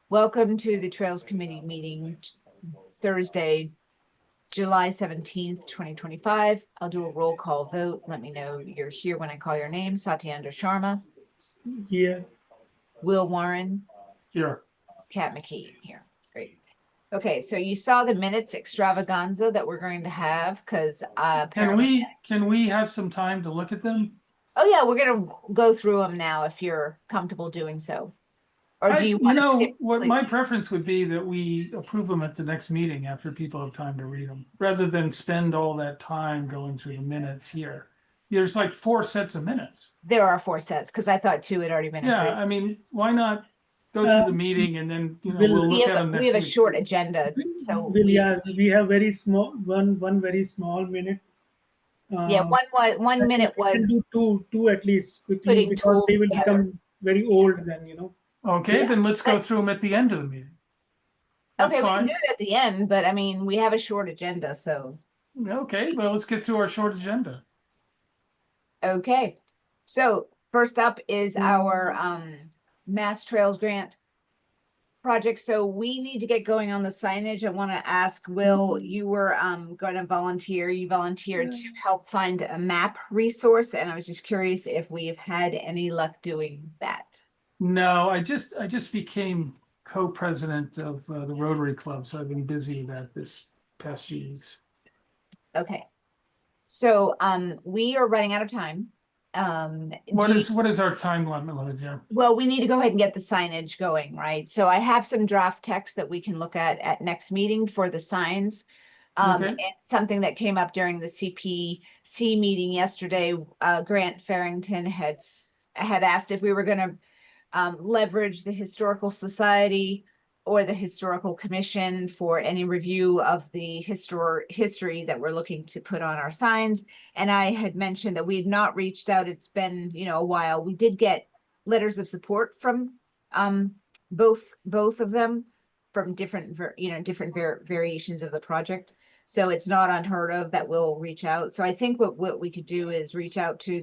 Welcome to the Trails Committee meeting Thursday, July 17th, 2025. I'll do a roll call vote. Let me know you're here when I call your name. Satyendra Sharma, Here. Will Warren, Here. Kat McKee here. Great. Okay, so you saw the minutes extravaganza that we're going to have because apparently. Can we have some time to look at them? Oh yeah, we're gonna go through them now if you're comfortable doing so. Or do you want to skip what completely? my preference would be that we approve them at the next meeting after people have time to read them, rather than spend all that time going through the minutes here. There's like 4 sets of minutes. There are 4 sets because I thought 2 had already been Yeah, approved. I mean, why not go through the meeting and then we'll We look at them have next a week. short agenda, so we have very small one very small minute. yeah, one minute We can was do two at least quickly putting because tools they will together. become very old then. Okay, Yeah, then let's go but- through them at the end of the meeting. That's Okay, we can fine. do it at the end, but I mean, we have a short agenda, so. Okay, well, let's get through our short agenda. Okay, so first up is our Mass Trails Grant project. So we need to get going on the signage. I want to ask Will, you were going to volunteer. You volunteered to help find a map resource, and I was just curious if we've had any luck doing that. No, I just became co-president of the Rotary Club, so I've been busy about this past few weeks. Okay, so we are running out of time. What is our time limit here? Well, we need to go ahead and get the signage going, right? So I have some draft text that we can look at next meeting for the signs. Okay. And something that came up during the CPC meeting yesterday, Grant Farrington had asked if we were going to leverage the Historical Society or the Historical Commission for any review of the history that we're looking to put on our signs. And I had mentioned that we had not reached out. It's been, a while. We did get letters of support from both of them from different variations of the project. So it's not unheard of that we'll reach out. So I think what we could do is reach out to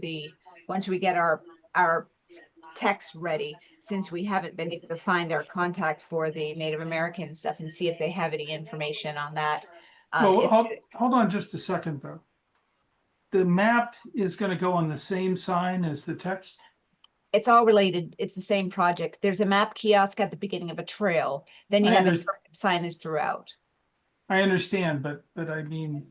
once we get our text ready, since we haven't been able to find our contact for the Native American stuff, and see if they have any information on that. Well, hold on just a second though. The map is going to go on the same sign as the text? It's all related. It's the same project. There's a map kiosk at the beginning of a trail. Then you have signage throughout. I understand, but I mean,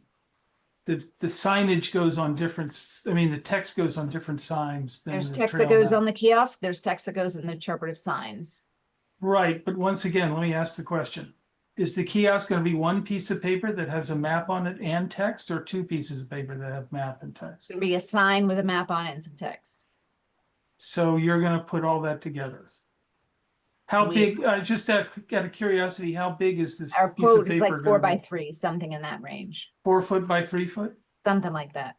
the signage goes on different. I mean, the text goes on different signs than There's the text trail that goes map. on the kiosk. There's text that goes in the interpretive signs. Right, but once again, let me ask the question. Is the kiosk going to be one piece of paper that has a map on it and text, or 2 pieces of paper that have map and text? It's going to be a sign with a map on it and some text. So you're going to put all that together. How big, just out of curiosity, how big is this Our piece of quote is paper? like 4 by 3, something in that range. 4 foot by 3 foot? Something like that.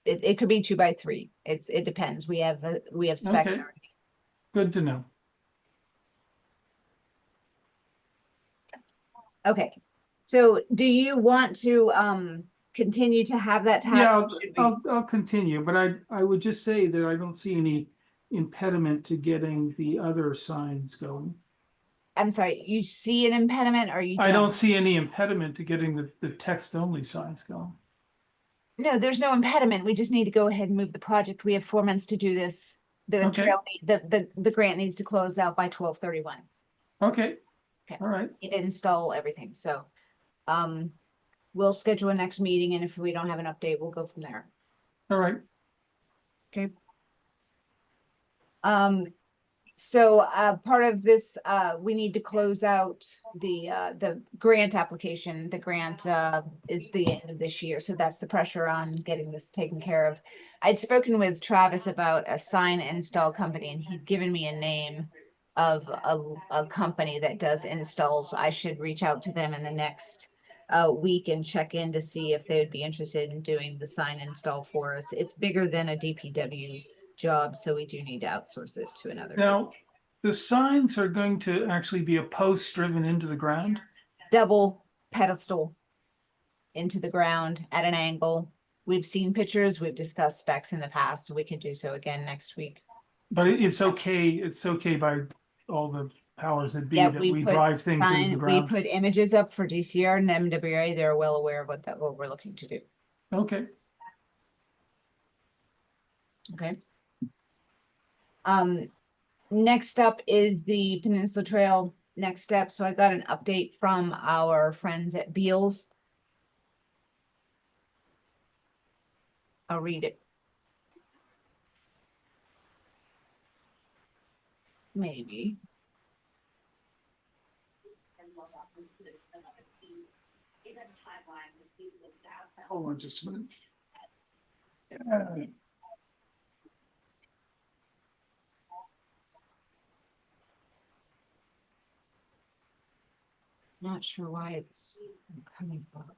It could be 2 by 3. It depends. We have specs. Okay. Good to know. Okay. So do you want to continue to have that task? Yeah, I'll continue, but I would just say that I don't see any impediment to getting the other signs going. I'm sorry, you see an impediment, or you don't? I don't see any impediment to getting the text only signs going. No, there's no impediment. We just need to go ahead and move the project. We have 4 months to do this. The grant needs to close out by 12/31. Okay. Okay. All right. You did install everything, so we'll schedule a next meeting, and if we don't have an update, we'll go from there. All right. Okay. So part of this, we need to close out the grant application. The grant is the end of this year, so that's the pressure on getting this taken care of. I'd spoken with Travis about a sign install company, and he'd given me a name of a company that does installs. I should reach out to them in the next week and check in to see if they would be interested in doing the sign install for us. It's bigger than a DPW job, so we do need to outsource it to another. Now, the signs are going to actually be a post driven into the ground? Double pedestal into the ground at an angle. We've seen pictures, we've discussed specs in the past. We can do so again next week. But it's okay by all the powers that be Yeah, that we we put drive things into the we ground. put images up for DCR and MWA. They're well aware of what we're looking to do. Okay, Okay. Next up is the Peninsula Trail next step. So I got an update from our friends at Beals. I'll read it. Maybe. hold on just a minute. Yeah. Not sure why it's coming up.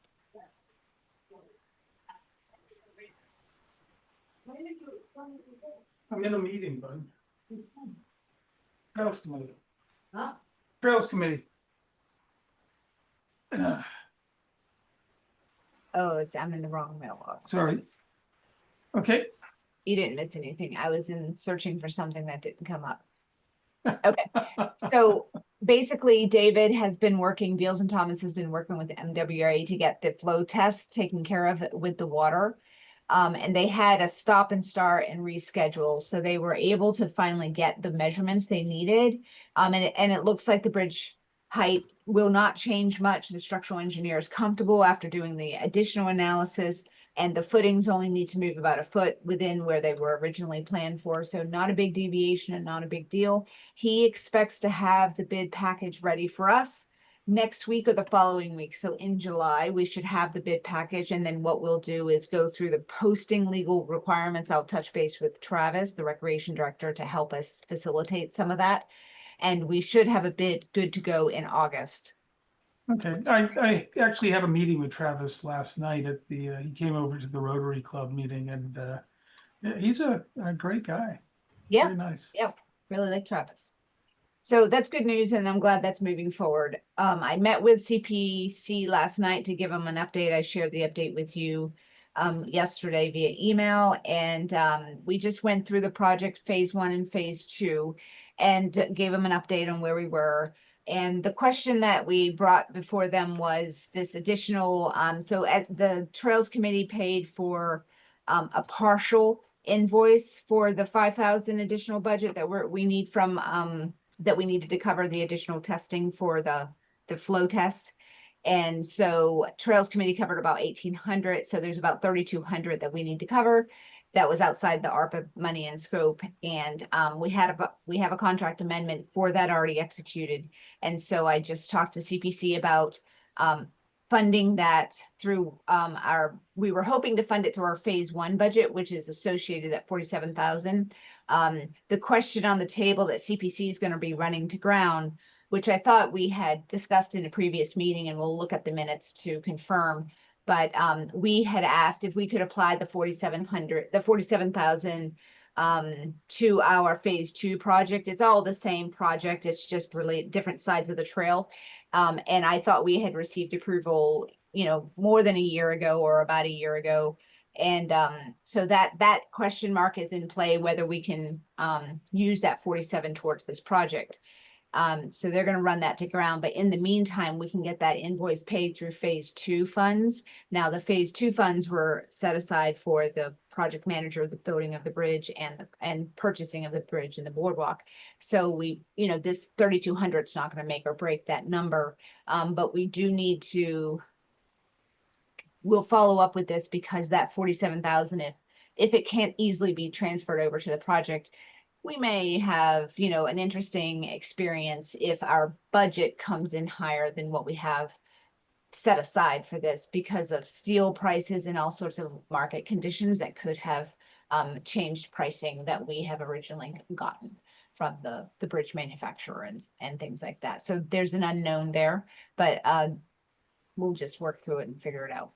I'm in a meeting, bud. Trails committee. Huh? Trails committee. Oh, I'm in the wrong mailbox. Sorry. Okay, You didn't miss anything. I was in searching for something that didn't come up. Okay, so basically David has been working, Beals and Thomas has been working with the MWRA to get the flow test taken care of with the water. And they had a stop and start and reschedule. So they were able to finally get the measurements they needed. And it looks like the bridge height will not change much. The structural engineer is comfortable after doing the additional analysis, and the footings only need to move about a foot within where they were originally planned for. So not a big deviation and not a big deal. He expects to have the bid package ready for us next week or the following week. So in July, we should have the bid package. And then what we'll do is go through the posting legal requirements. I'll touch base with Travis, the recreation director, to help us facilitate some of that. And we should have a bid good to go in August. okay. I actually had a meeting with Travis last night at the, he came over to the Rotary Club meeting, and yeah, he's a great guy. Yeah, Very nice. yeah, really like Travis. So that's good news, and I'm glad that's moving forward. I met with CPC last night to give them an update. I shared the update with you yesterday via email, and we just went through the project phase 1 and phase 2 and gave them an update on where we were. And the question that we brought before them was this additional, so at the Trails Committee paid for a partial invoice for the 5,000 additional budget that we need from that we needed to cover the additional testing for the flow test. And so Trails Committee covered about 1,800. So there's about 3,200 that we need to cover. That was outside the ARPA money and scope. And we have a contract amendment for that already executed. And so I just talked to CPC about funding that through we were hoping to fund it through our phase 1 budget, which is associated at 47,000. The question on the table that CPC is going to be running to ground, which I thought we had discussed in a previous meeting, and we'll look at the minutes to confirm. But we had asked if we could apply the 47,000 to our phase 2 project. It's all the same project. It's just really different sides of the trail. And I thought we had received approval, more than a year ago or about a year ago. And so that question mark is in play, whether we can use that 47 towards this project. So they're going to run that to ground. But in the meantime, we can get that invoice paid through phase 2 funds. Now, the phase 2 funds were set aside for the project manager, the building of the bridge, and purchasing of the bridge and the boardwalk. So this 3,200 is not going to make or break that number. But we do need to. We'll follow up with this, because that 47,000, if it can't easily be transferred over to the project, we may have, an interesting experience if our budget comes in higher than what we have set aside for this, because of steel prices and all sorts of market conditions that could have changed pricing that we have originally gotten from the bridge manufacturer and things like that. So there's an unknown there, but we'll just work through it and figure it out.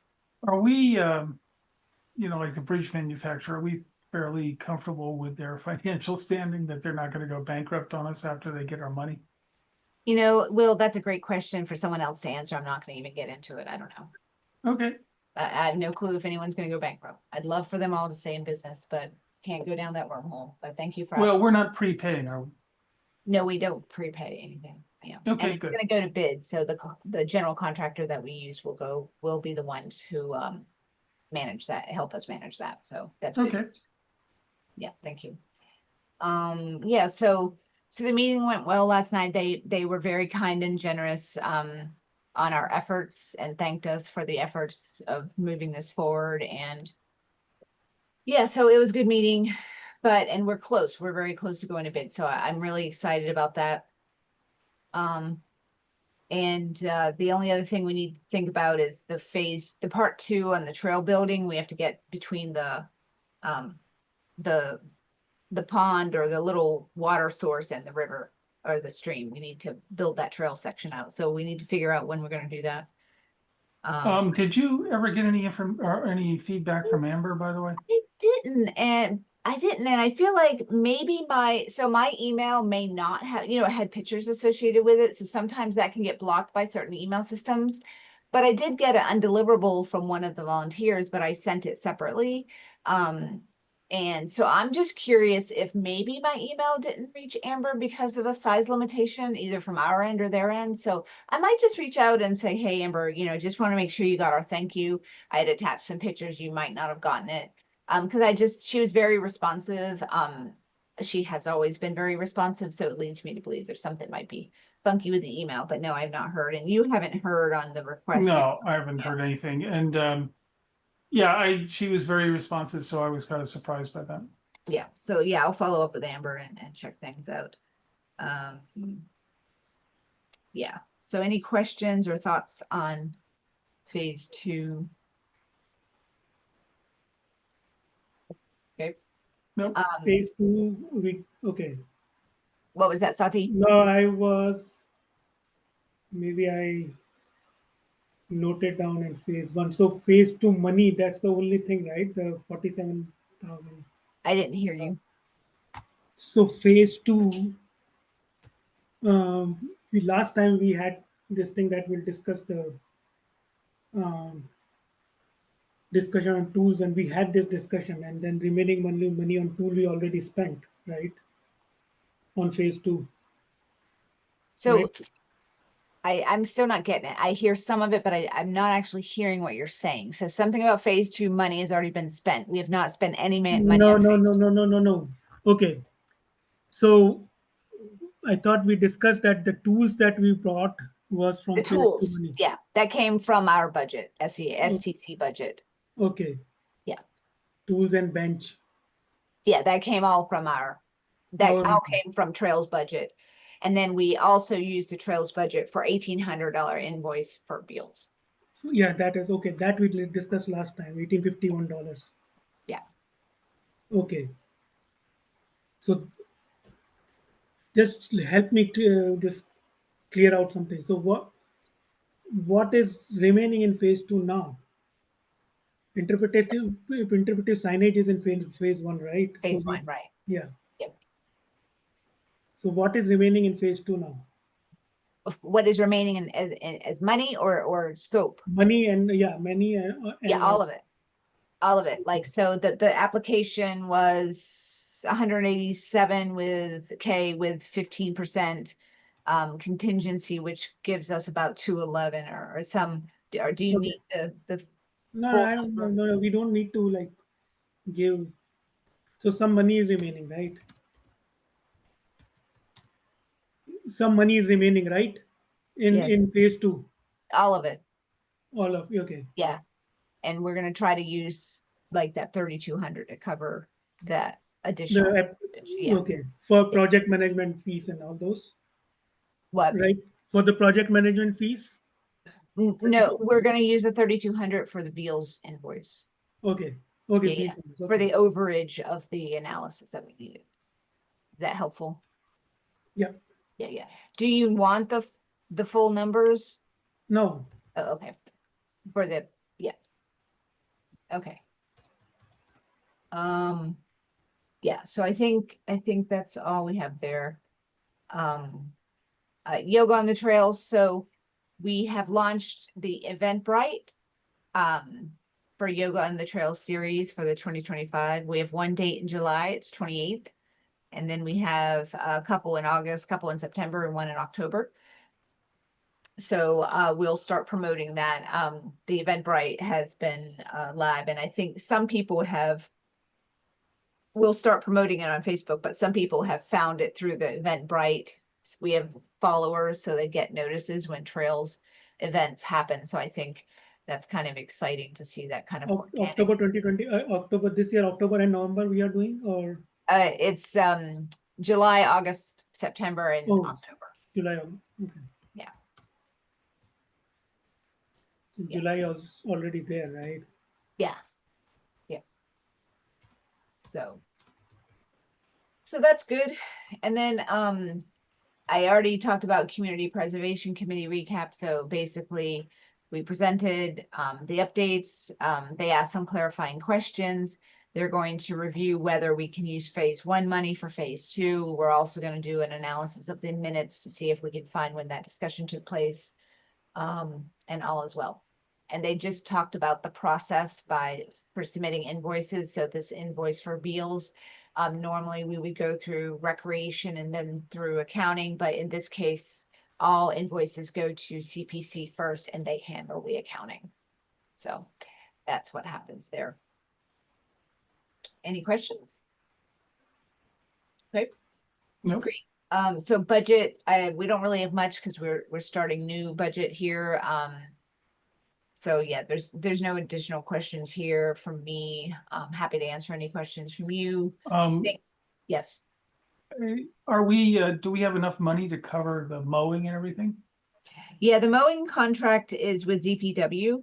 Are we, like the bridge manufacturer, are we fairly comfortable with their financial standing, that they're not going to go bankrupt on us after they get our money? Will, that's a great question for someone else to answer. I'm not going to even get into it. I don't know. Okay. I have no clue if anyone's going to go bankrupt. I'd love for them all to stay in business, but can't go down that wormhole. But thank you for Well, asking. we're not prepaying, are we? No, we don't prepay anything. Yeah. And Okay, it's good. gonna go to bid, so the general contractor that we use will be the ones who manage that, help us manage that. So that's good. Okay. Yeah, thank you. Yeah, so the meeting went well last night. They were very kind and generous on our efforts and thanked us for the efforts of moving this forward. And yeah, so it was a good meeting, and we're close. We're very close to going to bid. So I'm really excited about that. And the only other thing we need to think about is the part 2 on the trail building. We have to get between um the pond or the little water source and the river or the stream. We need to build that trail section out. So we need to figure out when we're gonna do that. Did you ever get any or any feedback from Amber, by the way? I didn't, and I feel like maybe my email may not have, it had pictures associated with it, so sometimes that can get blocked by certain email systems. But I did get an undeliverable from one of the volunteers, but I sent it separately. And so I'm just curious if maybe my email didn't reach Amber because of a size limitation, either from our end or their end. So I might just reach out and say, hey, Amber, just want to make sure you got our thank you. I had attached some pictures. You might not have gotten it. Because she was very responsive. She has always been very responsive. So it leads me to believe there's something might be funky with the email, but no, I've not heard. And you haven't heard on the request. No, I haven't heard anything. And yeah, she was very responsive, so I was kind of surprised by that. Yeah. So yeah, I'll follow up with Amber and check things out. Yeah. So any questions or thoughts on phase 2? Okay. Nope. Phase 2, okay. What was that, Sati? No, maybe I noted down in phase 1. So phase 2 money, that's the only thing, right? The 47,000. I didn't hear you. So phase 2, last time we had this thing that we'll discuss the um, discussion on tools, and we had this discussion, and then remaining money on tool we already spent, right? On phase 2, So right? I'm still not getting it. I hear some of it, but I'm not actually hearing what you're saying. So something about phase 2 money has already been spent. We have not spent any money No, on no, phase no, no, no, no, no. Okay. So I thought we discussed that the tools that we brought was the from phase 2 tools. money. Yeah, that came from our budget, STC budget. Okay. Yeah. Tools and bench. Yeah, that came all from that Our all came from Trails budget. And then we also used the Trails budget for $1,800 invoice for Beals. Yeah, that is okay. That we discussed last time, $1,851. Yeah. Okay. So just help me to just clear out something. So what is remaining in phase 2 now? Interpretive signage is in phase 1, right? So Phase 1, right? yeah. Yep. So what is remaining in phase 2 now? What is remaining as money or scope? Money and yeah, money Yeah, all of it. All of it. Like, so the application was 187 with 15% contingency, which gives us about 211 or some, or do you okay. need the No, full no, number? no, we don't need to like give. So some money is remaining, right? Some money is remaining, right? In Yes, phase 2, all of it. all of okay. Yeah. And we're gonna try to use like that 3,200 to cover that additional. The Yeah. okay for project management fees and all those, What? right? For the project management fees. No, we're gonna use the 3,200 for the Beals invoice. Okay, okay, Yeah, these for okay. the overage of the analysis that we needed. Is that helpful? Yeah. Yeah, yeah. Do you want the full numbers? No. Oh, okay. For the, yeah. Okay. Yeah, so I think that's all we have there. Yoga on the trails. So we have launched the Eventbrite for Yoga on the Trail series for the 2025. We have one date in July, it's 28th. And then we have a couple in August, couple in September, and one in October. So we'll start promoting that. The Eventbrite has been live, and I think some people have, we'll start promoting it on Facebook, but some people have found it through the Eventbrite. We have followers, so they get notices when trails events happen. So I think that's kind of exciting to see that kind of organic. October 2020, October this year, October and November we are doing, or It's July, August, September, and Oh. October. July? Okay. Yeah. So Yeah. July was already there, right? Yeah. So that's good. And then I already talked about Community Preservation Committee recap. So basically we presented the updates. They asked some clarifying questions. They're going to review whether we can use phase 1 money for phase 2. We're also going to do an analysis of the minutes to see if we can find when that discussion took place, and all as well. And they just talked about the process for submitting invoices. So this invoice for Beals, normally we would go through recreation and then through accounting, but in this case, all invoices go to CPC first and they handle the accounting. So that's what happens there. Any questions? Okay. Nope. Great. So budget, we don't really have much because we're starting new budget here. So yeah, there's no additional questions here from me. I'm happy to answer any questions from you. Yes. Are we, do we have enough money to cover the mowing and everything? Yeah, the mowing contract is with DPW.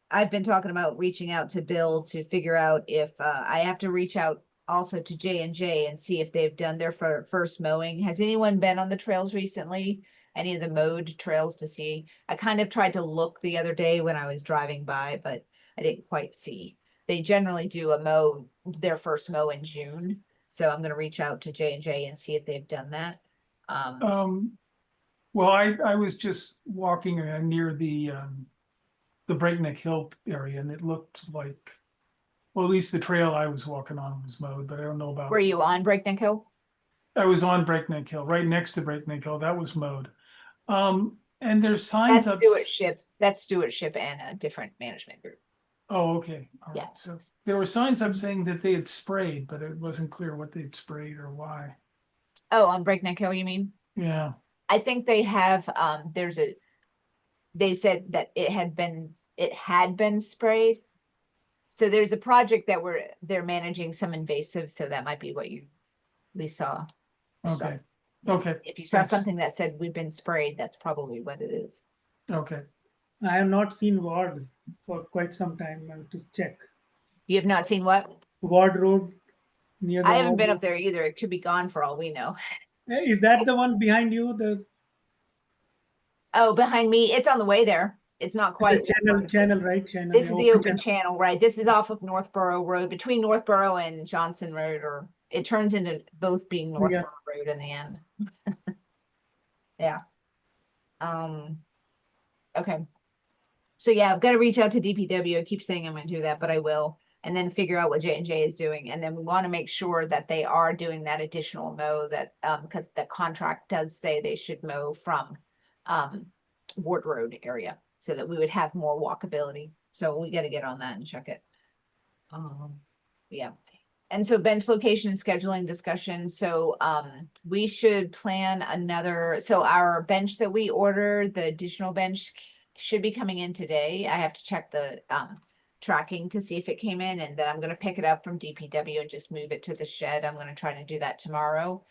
I've been talking about reaching out to Bill to figure out if I have to reach out also to J&J and see if they've done their first mowing. Has anyone been on the trails recently? Any of the mowed trails to see? I kind of tried to look the other day when I was driving by, but I didn't quite see. They generally do their first mow in June. So I'm going to reach out to J&J and see if they've done that. Well, I was just walking near the Breakneck Hill area, and it looked like, well, at least the trail I was walking on was mowed, but I don't know about. Were you on Breakneck Hill? I was on Breakneck Hill, right next to Breakneck Hill. That was mowed. And there's signs That's up. stewardship. That's stewardship and a different management group. Oh, okay. All Yeah. right. So there were signs up saying that they had sprayed, but it wasn't clear what they'd sprayed or why. Oh, on Breakneck Hill, you mean? Yeah. I think they have, they said that it had been sprayed. So there's a project that they're managing some invasives, so that might be what we saw. Okay. So, Okay. if you saw Thanks. something that said we've been sprayed, that's probably what it is. Okay. I have not seen Ward for quite some time. I have to check. You have not seen what? Ward Road near the I haven't Ward been Road. up there either. It could be gone for all we know. Is that the one behind you? The Oh, behind me, it's on the way there. It's not quite. it's a channel, right? Channel. This yeah, is the open channel. channel, right? This is off of Northborough Road, between Northborough and Johnson Road, or it turns into both being Northborough Road in the end. Yeah. Okay. So yeah, I've got to reach out to DPW. I keep saying I'm going to do that, but I will. And then figure out what J&J is doing. And then we want to make sure that they are doing that additional mow that, because the contract does say they should mow from Ward Road area so that we would have more walkability. So we got to get on that and check it. Yeah. And so bench location and scheduling discussion. So we should plan another, so our bench that we ordered, the additional bench should be coming in today. I have to check the tracking to see if it came in, and then I'm going to pick it up from DPW and just move it to the shed. I'm going to try to do that tomorrow.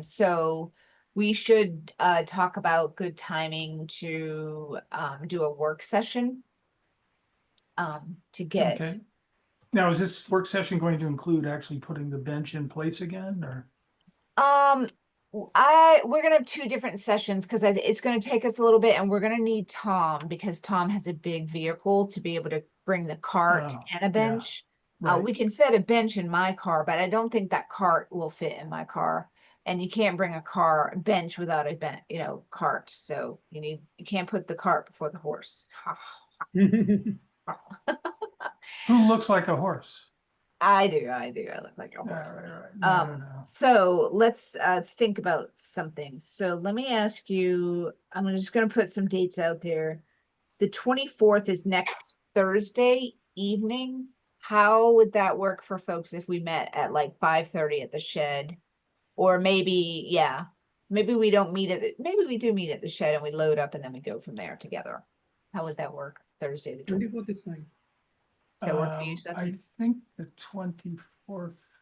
So we should talk about good timing to do a work session to get. Okay. Now, is this work session going to include actually putting the bench in place again, or? We're gonna have two different sessions because it's gonna take us a little bit, and we're gonna need Tom because Tom has a big vehicle to be able to bring the cart Oh, and a bench. Right. We can fit a bench in my car, but I don't think that cart will fit in my car. And you can't bring a bench without a cart. So you can't put the cart before the horse. Who looks like a horse? I do. I look like a All horse. right. No. So let's think about something. So let me ask you, I'm just gonna put some dates out there. The 24th is next Thursday evening. How would that work for folks if we met at like 5:30 at the shed? Or maybe, yeah, maybe we don't meet maybe we do meet at the shed and we load up and then we go from there together. How would that work? Thursday, the 24th. 24th is fine. Does that work for you, I Sati? think the 24th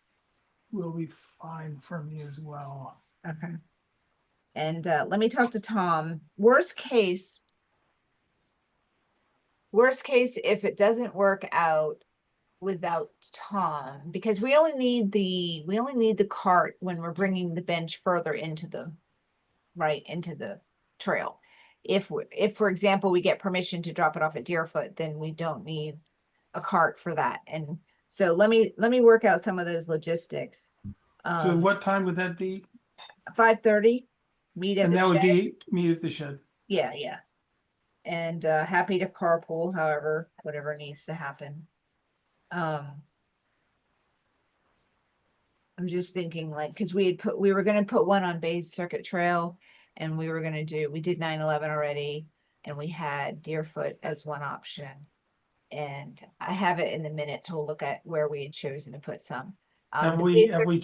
will be fine for me as well. Okay. And let me talk to Tom. Worst case, if it doesn't work out without Tom, because we only need the cart when we're bringing the bench further into the trail. If for example we get permission to drop it off at Deerfoot, then we don't need a cart for that. And so let me work out some of those logistics. So what time would that be? 5:30, meet at And the that would shed. be meet at the shed. Yeah. And happy to carpool, however, whatever needs to happen. I'm just thinking like, because we were gonna put one on Bay's Circuit Trail, and we did 9/11 already, and we had Deerfoot as one option. And I have it in the minutes. We'll look at where we had chosen to put some. Have The we basic-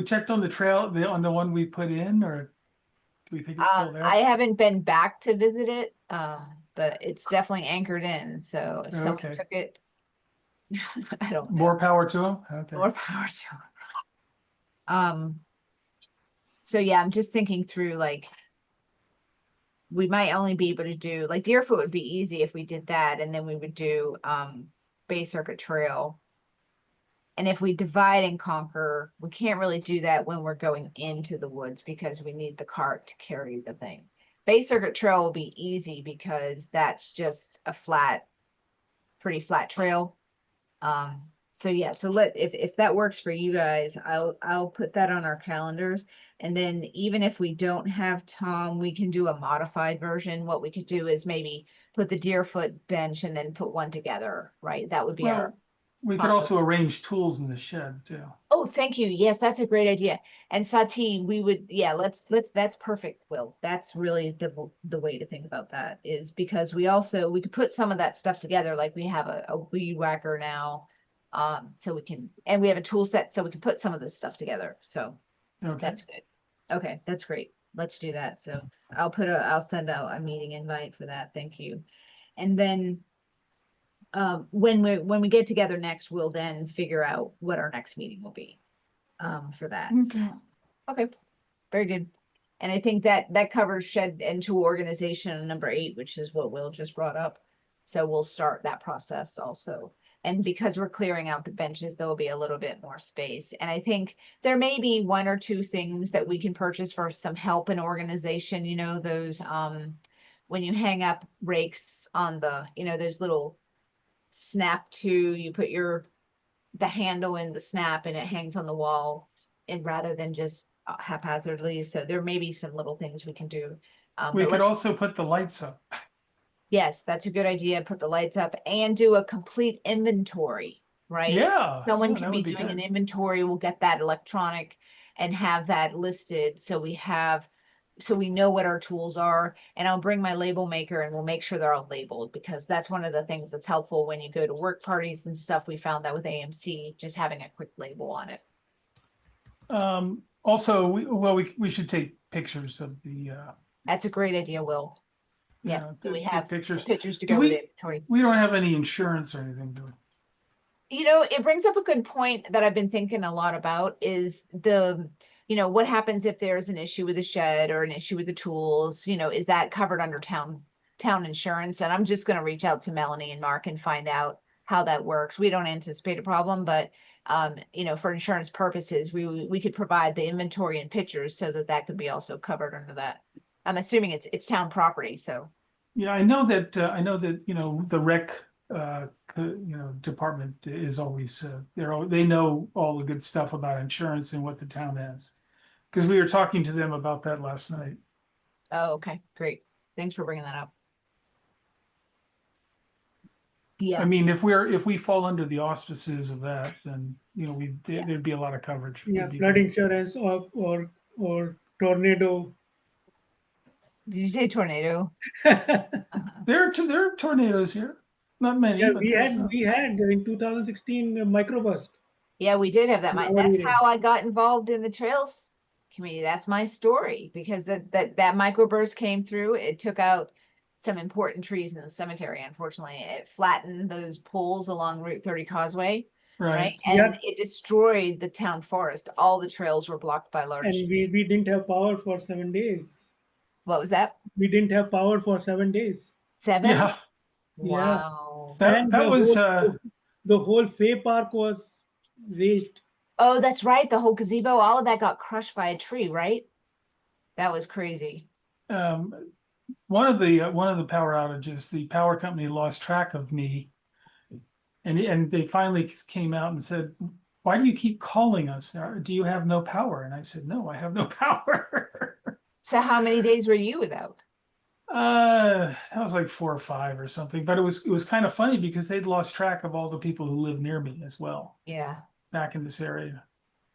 checked on the trail on the one we put in, or do we think it's still there? I haven't been back to visit it, but it's definitely anchored in. So if someone Okay. took it, I don't know. More power to them. Okay. More power to 'em. So yeah, I'm just thinking through like we might only be able to do like Deerfoot would be easy if we did that, and then we would do Bay Circuit Trail. And if we divide and conquer, we can't really do that when we're going into the woods because we need the cart to carry the thing. Bay Circuit Trail will be easy because that's just a pretty flat trail. So yeah, so if that works for you guys, I'll put that on our calendars. And then even if we don't have Tom, we can do a modified version. What we could do is maybe put the Deerfoot bench and then put one together, right? That would be our. Well, we could also arrange tools in the shed too. Oh, thank you. Yes, that's a great idea. And Sati, that's perfect, Will. That's really the way to think about that is because we could put some of that stuff together, like we have a weed whacker now. So we have a tool set so we can put some of this stuff together. So Okay. that's good. Okay, that's great. Let's do that. So I'll send out a meeting invite for that. Thank you. And then when we get together next, we'll then figure out what our next meeting will be for that. Okay. Okay, very good. And I think that covers shed and tool organization number 8, which is what Will just brought up. So we'll start that process also. And because we're clearing out the benches, there will be a little bit more space. And I think there may be 1 or 2 things that we can purchase for some help in organization. You know, those when you hang up rakes on those little snap to, you put the handle in the snap and it hangs on the wall, and rather than just haphazardly. So there may be some little things we can do. We But could also put the lights up. yes, that's a good idea. Put the lights up and do a complete inventory, right? Yeah. Someone yeah, can that be would be doing an good. inventory. We'll get that electronic and have that listed. So we know what our tools are, and I'll bring my label maker and we'll make sure they're all labeled, because that's one of the things that's helpful when you go to work parties and stuff. We found that with AMC, just having a quick label on it. Also, we should take pictures of the. That's a great idea, Will. Yeah, know, so we take have pictures. pictures to Do go with we- inventory. We don't have any insurance or anything, do we? It brings up a good point that I've been thinking a lot about is what happens if there's an issue with the shed or an issue with the tools, is that covered under town insurance? And I'm just going to reach out to Melanie and Mark and find out how that works. We don't anticipate a problem, but for insurance purposes, we could provide the inventory and pictures so that could be also covered under that. I'm assuming it's town property, so. Yeah, I know that the rec department is always they know all the good stuff about insurance and what the town has, because we were talking to them about that last night. Oh, okay, great. Thanks for bringing that up. Yeah. I mean, if we fall under the auspices of that, then there'd be a lot of coverage. Yeah, Would be flood good. insurance or tornado. Did you say tornado? Yeah, There are tornadoes here, not many, but we there's had we had in 2016 a microburst Yeah, we did have that. in our That's area. how I got involved in the trails community. That's my story because that microburst came through. It took out some important trees in the cemetery. Unfortunately, it flattened those poles along Route 30 Causeway, right? right. And Yeah, it destroyed the town forest. All the trails were blocked by large and trees. we didn't have power for 7 days. What was that? We didn't have power for 7 days. 7? Yeah, Yeah, Wow. and that was the whole Fay Park was razed. Oh, that's right. The whole gazebo, all of that got crushed by a tree, right? That was crazy. um, one of the power outages. The power company lost track of me, and they finally came out and said, "Why do you keep calling us? Do you have no power?" And I said, "No, I have no power." So how many days were you without? That was like 4 or 5 or something, but it was kind of funny because they'd lost track of all the people who live near me as well Yeah. back in this area.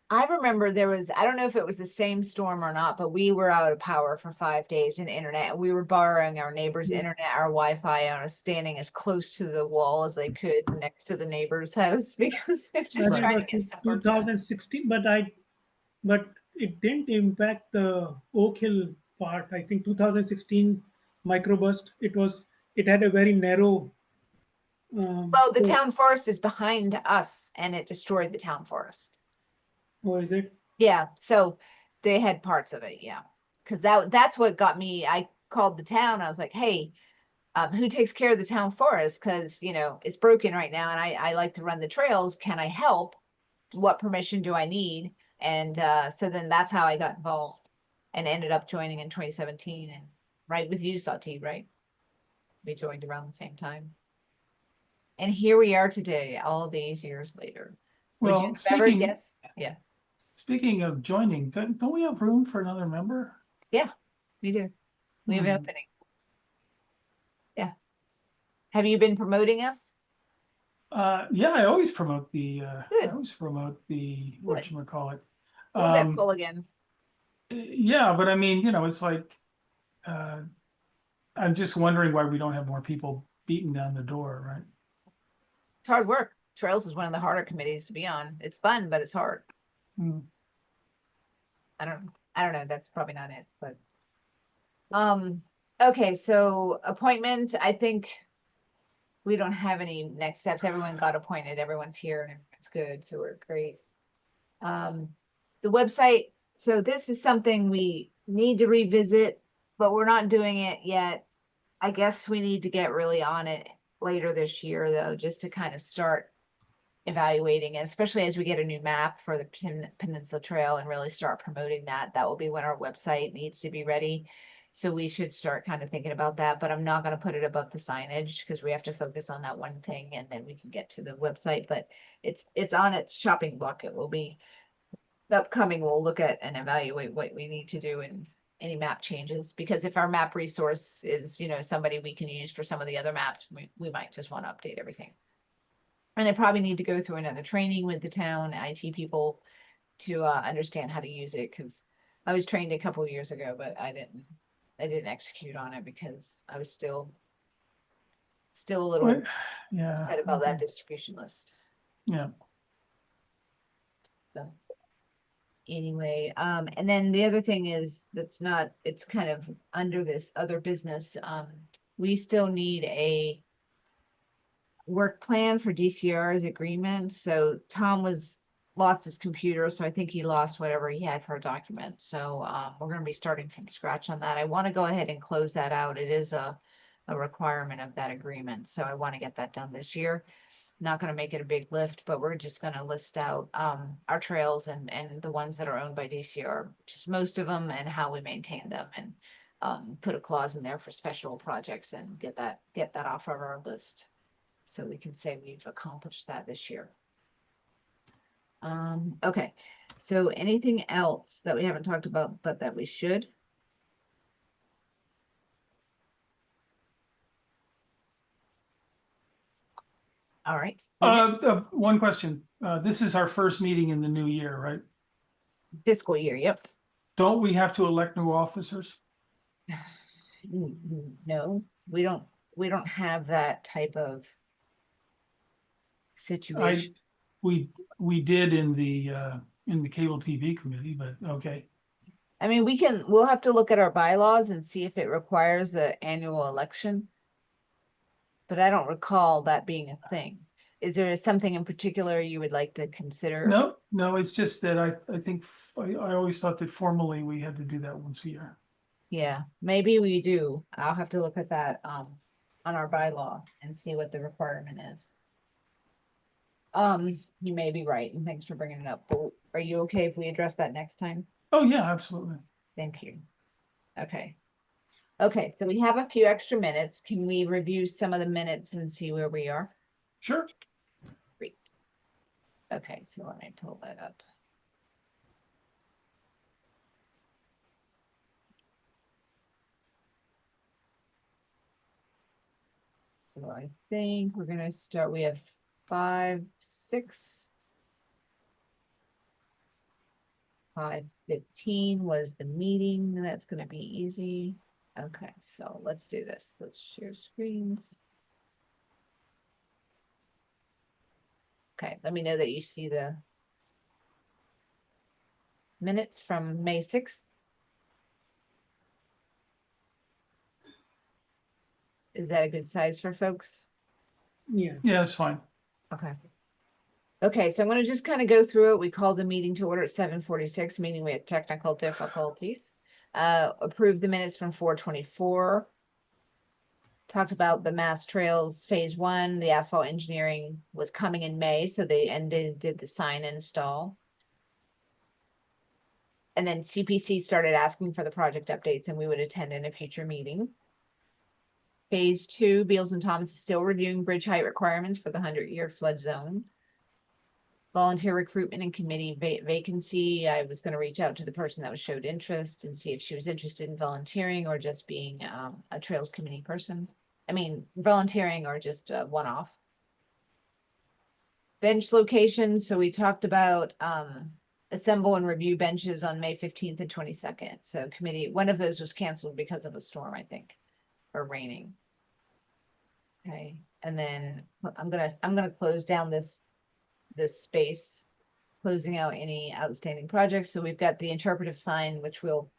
I remember there was, I don't know if it was the same storm or not, but we were out of power for 5 days in internet. And we were borrowing our neighbor's Yeah. internet, our Wi-Fi, and I was standing as close to the wall as I could next to the neighbor's house because they're just That trying was to get some work done. 2016, but it didn't impact the Oak Hill part. I think 2016 microburst. It had a very narrow Well, the scope. town forest is behind us and it destroyed the town forest. Or is it? Yeah, so they had parts of it, yeah. Because that's what got me. I called the town. I was like, hey, who takes care of the town forest? Because it's broken right now, and I like to run the trails. Can I help? What permission do I need? And so then that's how I got involved and ended up joining in 2017 and right with you, Sati, right? We joined around the same time. And here we are today, all these years later. Would you Well, have ever guessed? Yeah, speaking of joining, don't we have room for another member? yeah, we do. We have an Hmm. opening. Yeah. Have you been promoting us? Yeah, I always promote the Good. Good. whatchamacallit. We'll get full again. Yeah, but I mean, it's like uh, I'm just wondering why we don't have more people beating down the door, right? It's hard work. Trails is one of the harder committees to be on. It's fun, but it's hard. Hmm. I don't know. That's probably not it, but okay, so appointment, I think we don't have any next steps. Everyone got appointed, everyone's here and it's good, so we're great. The website, so this is something we need to revisit, but we're not doing it yet. I guess we need to get really on it later this year though, just to kind of start evaluating it, especially as we get a new map for the Peninsula Trail and really start promoting that. That will be when our website needs to be ready. So we should start kind of thinking about that, but I'm not going to put it above the signage because we have to focus on that one thing and then we can get to the website, but it's on its chopping block. It will be upcoming. We'll look at and evaluate what we need to do and any map changes, because if our map resource is, somebody we can use for some of the other maps, we might just want to update everything. And I probably need to go through another training with the town IT people to understand how to use it, because I was trained a couple of years ago, but I didn't execute on it because I was still a little Well, yeah. upset about that Okay. distribution list. Yeah. So anyway, and then the other thing is it's kind of under this other business. We still need a work plan for DCR's agreement. So Tom lost his computer, so I think he lost whatever he had for a document. So we're going to be starting from scratch on that. I want to go ahead and close that out. It is a requirement of that agreement, so I want to get that done this year. Not going to make it a big lift, but we're just going to list out our trails and the ones that are owned by DCR, which is most of them, and how we maintain them, and put a clause in there for special projects and get that off of our list, so we can say we've accomplished that this year. Okay, so anything else that we haven't talked about but that we should? All right. One question. This is our first meeting in the new year, right? Fiscal year, yep. Don't we have to elect new officers? No, we don't have that type of situation. We did in the cable TV committee, but okay. I mean, we'll have to look at our bylaws and see if it requires an annual election. But I don't recall that being a thing. Is there something in particular you would like to consider? No, it's just that I think I always thought that formally we had to do that once a year. Yeah, maybe we do. I'll have to look at that on our bylaw and see what the requirement is. You may be right, and thanks for bringing it up, but are you okay if we address that next time? Oh, yeah, absolutely. Thank you. Okay. Okay, so we have a few extra minutes. Can we review some of the minutes and see where we are? Sure. Great. Okay, so let me pull that up. So I think we're gonna start, we have 5, 6. 5:15 was the meeting, and that's gonna be easy. Okay, so let's do this. Let's share screens. Okay, let me know that you see the minutes from May 6th. Is that a good size for folks? Yeah. Yeah, that's fine. Okay. Okay, so I'm gonna just kind of go through it. We called the meeting to order at 7:46, meaning we had technical difficulties. Approved the minutes from 4:24. Talked about the Mass Trails Phase 1, the asphalt engineering was coming in May, so they did the sign install. And then CPC started asking for the project updates and we would attend in a future meeting. Phase 2, Beals and Thomas is still reviewing bridge height requirements for the 100-year flood zone. Volunteer recruitment and committee vacancy. I was going to reach out to the person that showed interest and see if she was interested in volunteering or just being a Trails Committee person. I mean, volunteering or just one-off. Bench location. So we talked about assemble and review benches on May 15th and 22nd. So committee, one of those was canceled because of a storm, I think, or raining. Okay, and then I'm gonna close down this space, closing out any outstanding projects. So we've got the interpretive sign, which we'll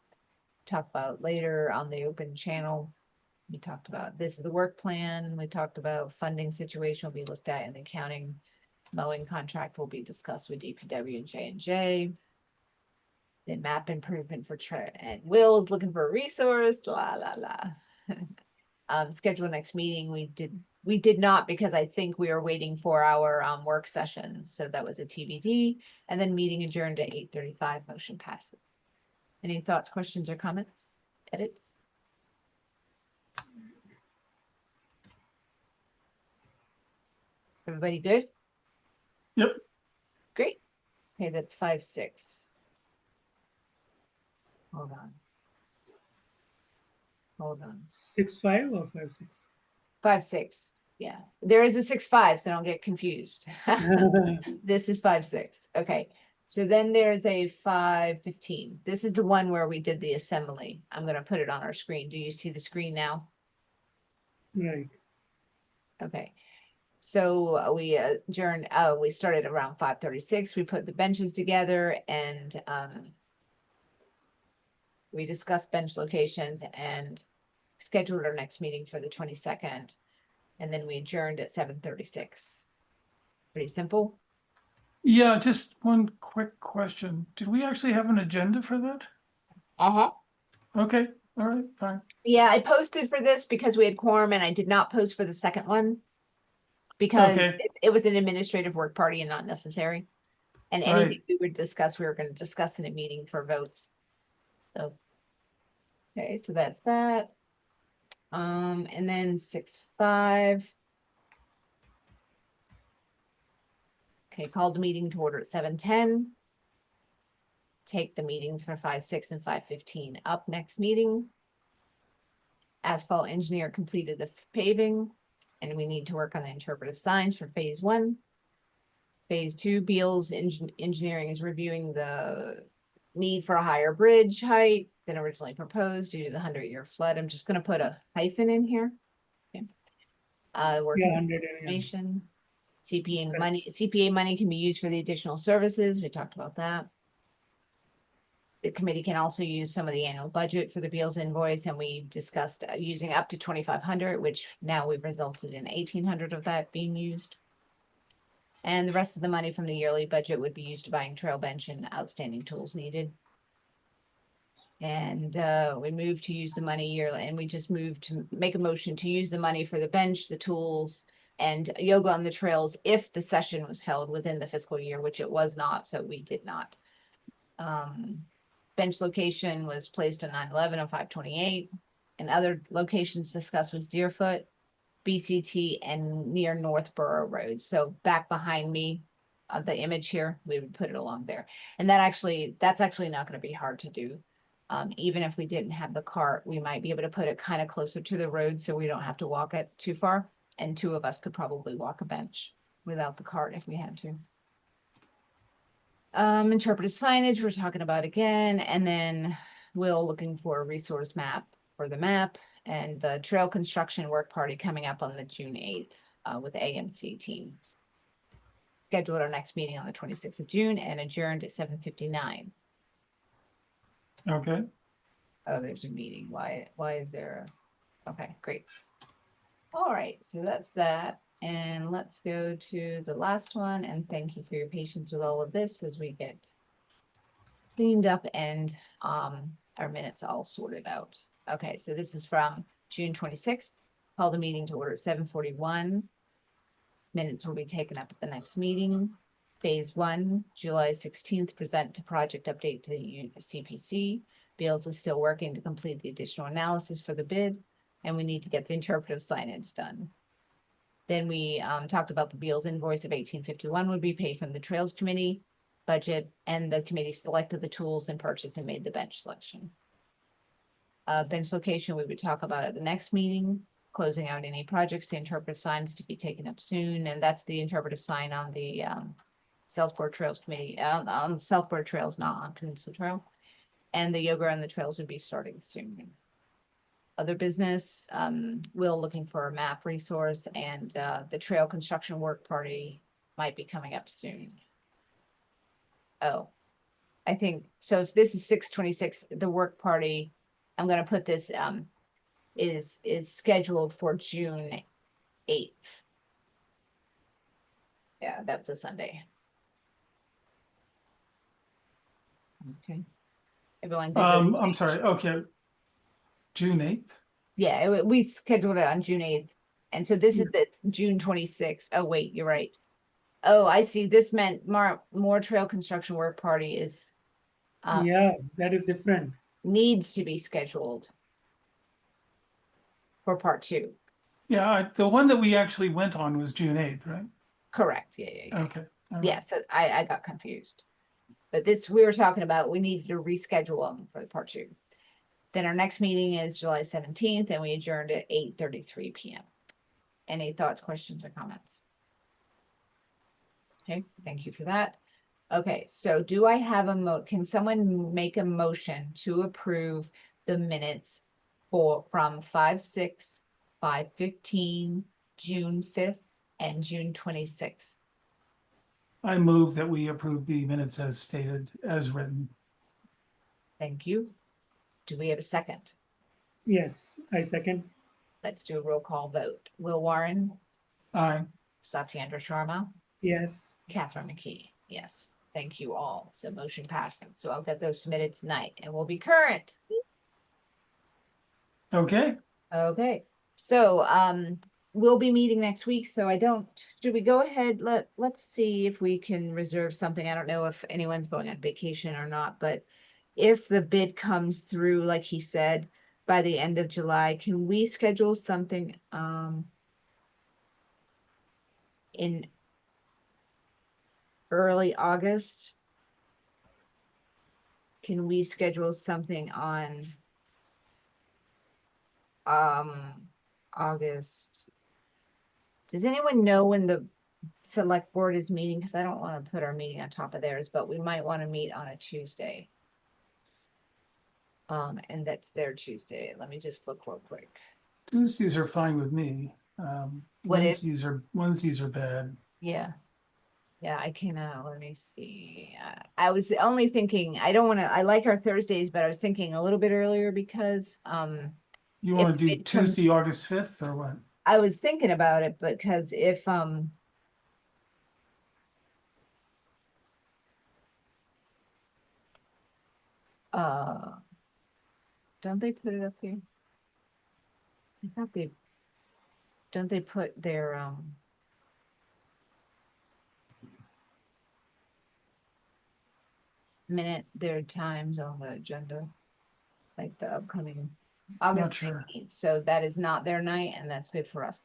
talk about later on the open channel. We talked about this is the work plan. We talked about funding situation will be looked at in the accounting. Mowing contract will be discussed with DPW and J&J. The map improvement for and Will's looking for a resource. La la la. Schedule next meeting. We did not because I think we are waiting for our work session. So that was a TBD. And then meeting adjourned at 8:35. Motion passes. Any thoughts, questions, or comments? Edits? Everybody good? Yep. Great. Okay, that's 5-6. Hold on. 6-5 or 5-6? 5-6. Yeah, there is a 6-5, so don't get confused. This is 5-6. Okay, so then there's a 5-15. This is the one where we did the assembly. I'm going to put it on our screen. Do you see the screen now? Right. Okay. So we adjourned. We started around 5:36. We put the benches together and we discussed bench locations and scheduled our next meeting for the 22nd. And then we adjourned at 7:36. Pretty simple. Yeah, just one quick question. Did we actually have an agenda for that? Uh-huh. Okay, all right, fine. Yeah, I posted for this because we had quorum and I did not post for the second one. Because Okay. it was an administrative work party and not necessary. And Right. anything we would discuss, we were going to discuss in a meeting for votes. So, okay, so that's that. And then 6-5. Okay, called the meeting to order at 7:10. Take the meetings for 5-6 and 5:15 up next meeting. Asphalt engineer completed the paving. And we need to work on the interpretive signs for phase 1. Phase 2, Beals Engineering is reviewing the need for a higher bridge height than originally proposed due to the 100-year flood. I'm just gonna put a hyphen in here. Okay. Yeah, Working 100, yeah. information. CPA Correct. money, CPA money can be used for the additional services. We talked about that. The committee can also use some of the annual budget for the Beals invoice, and we discussed using up to 2,500, which now we've resulted in 1,800 of that being used. And the rest of the money from the yearly budget would be used to buying trail bench and outstanding tools needed. And we moved to use the money yearly, and we just moved to make a motion to use the money for the bench, the tools, and yoga on the trails if the session was held within the fiscal year, which it was not, so we did not. Bench location was placed on 9/11 and 5/28, and other locations discussed was Deerfoot, BCT, and near Northborough Road. So back behind me, the image here, we would put it along there. And that's actually not going to be hard to do. Even if we didn't have the cart, we might be able to put it kind of closer to the road so we don't have to walk it too far. And 2 of us could probably walk a bench without the cart if we had to. Interpretive signage, we're talking about again, and then Will looking for a resource map for the map, and the trail construction work party coming up on the June 8th with the AMC team. Scheduled our next meeting on the 26th of June and adjourned at 7:59. Okay. Oh, there's a meeting. Why is there okay, great. All right, so that's that. And let's go to the last one, and thank you for your patience with all of this as we get cleaned up and our minutes all sorted out. Okay, so this is from June 26th. Called a meeting to order at 7:41. Minutes will be taken up at the next meeting. Phase 1, July 16th, present to project update to CPC. Beals is still working to complete the additional analysis for the bid, and we need to get the interpretive signage done. Then we talked about the Beals invoice of 1851 would be paid from the Trails Committee budget, and the committee selected the tools and purchase and made the bench selection. Bench location we would talk about at the next meeting, closing out any projects, the interpretive signs to be taken up soon, and that's the interpretive sign on the Southborough Trails Committee, on Southborough Trails, not on Peninsula Trail. And the yoga on the trails would be starting soon. Other business, Will looking for a map resource, and the trail construction work party might be coming up soon. Oh, I think, so if this is 6/26, the work party, I'm gonna put this, is scheduled for June 8th. Yeah, that's a Sunday. Okay. Everyone good with I'm it? sorry. Okay. June 8th. Yeah, we scheduled it on June 8th. And so this is June 26th. Oh, wait, you're right. Oh, I see. This meant more trail construction work party is Yeah, that is different. needs to be scheduled for part 2. Yeah, the one that we actually went on was June 8th, right? Correct. Yeah. Okay. all right. Yeah, so I got confused. But this, we were talking about, we needed to reschedule them for the part 2. Then our next meeting is July 17th, and we adjourned at 8:33 p.m. Any thoughts, questions, or comments? Okay, thank you for that. Okay, so do I have can someone make a motion to approve the minutes from 5/6, 5/15, June 5th, and June 26th? I move that we approve the minutes as stated, as written. Thank you. Do we have a second? Yes, I second. Let's do a roll call vote. Will Warren, Aye. Satyendra Sharma, Yes. Catherine McKee. Yes, thank you all. So motion passes. So I'll get those submitted tonight and we'll be current. Okay. Okay, so we'll be meeting next week, so should we go ahead? Let's see if we can reserve something. I don't know if anyone's going on vacation or not, but if the bid comes through, like he said, by the end of July, can we schedule something in early August? Can we schedule something on August Does anyone know when the select board is meeting? Because I don't want to put our meeting on top of theirs, but we might want to meet on a Tuesday. And that's their Tuesday. Let me just look real quick. Tuesdays are fine with me. What is- Wednesdays are bad. Yeah. Yeah, I can, let me see. I was only thinking, I don't want to, I like our Thursdays, but I was thinking a little bit earlier because, You want If to do it comes- Tuesday, August 5th or what? I was thinking about it because if, uh, don't they put it up here? I thought they, don't they put their, their times on the agenda? Like the upcoming August sure. 15th. So that is not their night and that's good for us.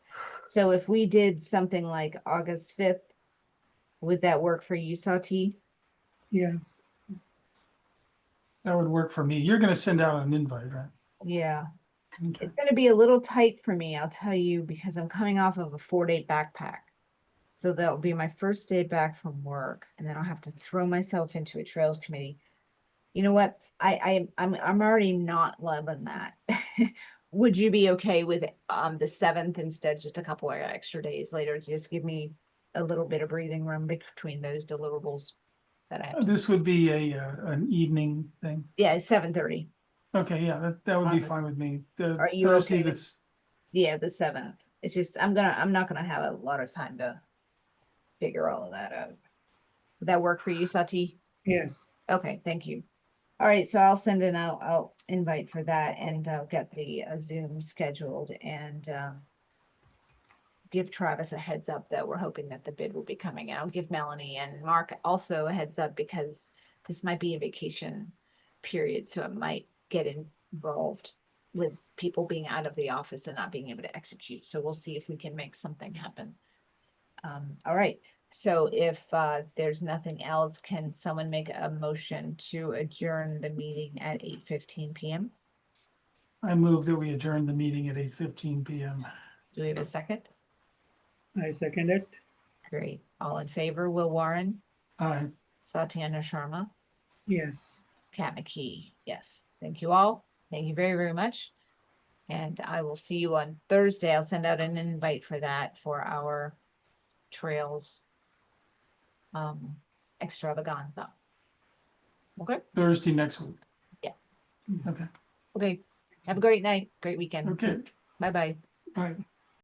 So if we did something like August 5th, would that work for you, Sati? Yes. That would work for me. You're going to send out an invite, right? Yeah. Okay. It's going to be a little tight for me, I'll tell you, because I'm coming off of a 4-day backpack. So that'll be my first day back from work, and then I'll have to throw myself into a trails committee. You know what? I'm already not loving that. Would you be okay with the 7th instead, just a couple of extra days later? Just give me a little bit of breathing room between those deliverables that I have to. This would be an evening thing. Yeah, 7:30. Okay, yeah, that would be Um, fine with me. The are you Thursday okay with- that's Yeah, the 7th. It's just I'm not gonna have a lot of time to figure all of that out. Would that work for you, Sati? Yes. Okay, thank you. All right, so I'll send an out invite for that and get the Zoom scheduled and give Travis a heads up that we're hoping that the bid will be coming out. Give Melanie and Mark also a heads up because this might be a vacation period, so it might get involved with people being out of the office and not being able to execute. So we'll see if we can make something happen. All right. So if there's nothing else, can someone make a motion to adjourn the meeting at 8:15 p.m.? I move that we adjourn the meeting at 8:15 p.m. Do we have a second? I second it. Great. All in favor, Will Warren, Aye. Satyana Sharma, Yes. Kat McKee. Yes. Thank you all. Thank you very, very much. And I will see you on Thursday. I'll send out an invite for that for our trails extravaganza. Okay. Thursday next week. Yeah. Okay. Okay. Have a great night. Great weekend. Okay. Bye-bye. All right.